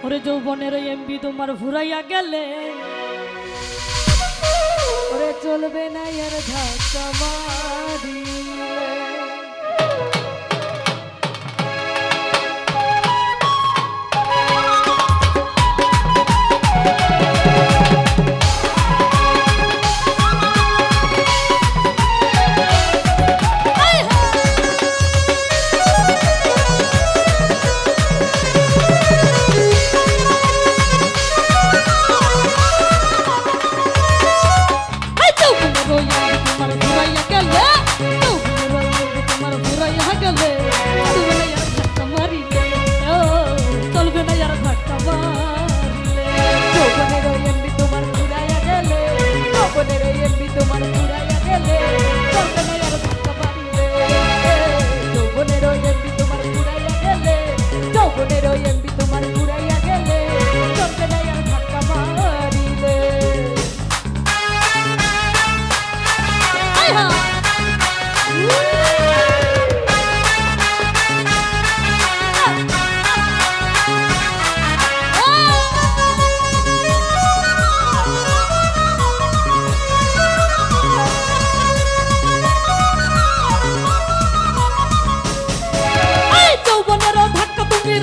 ওরে যৌবনের এমবি তোমার ভুরাইয়া গেলে ওরে চলবে না এর ধাক্কা মারিলে।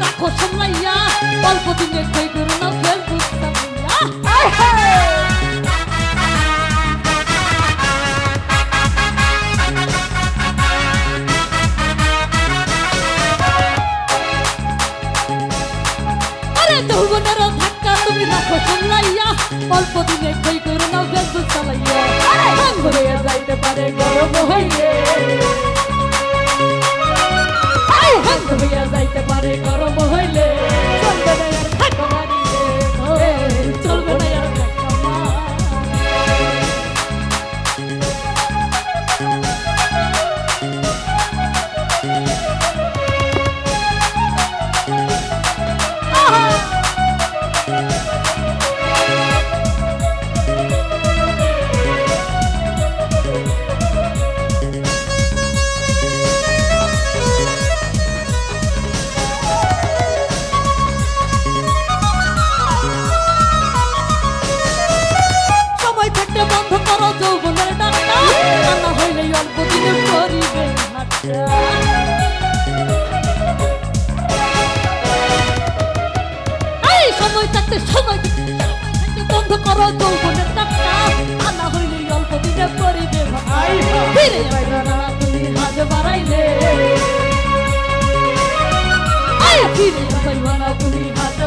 রাখো সামলাইয়া অল্প দিনে কই করো না ফেসবুক আরে যৌবনের ধাক্কা তুমি রাখো সামলাইয়া অল্প দিনে কই করো না ফেসবুক চালাইয়া ঘুরে যাইতে পারে গরম হইলে হইয়া যাইতে পারে গরম হইলে চলবে না আর ধাক্কা মারিলে চলবে না আর ধাক্কা যৌবনের ডাক্তার আনা হইলে অল্প দিনে করিবে এই সময় থাকতে বন্ধ করো যৌবনের ডাক্তার আনা হইলে অল্প দিনে করিবে ফিরে পাইবা না তুমি হাত বাড়াইলে ফিরে পাইবা না তুমি হাত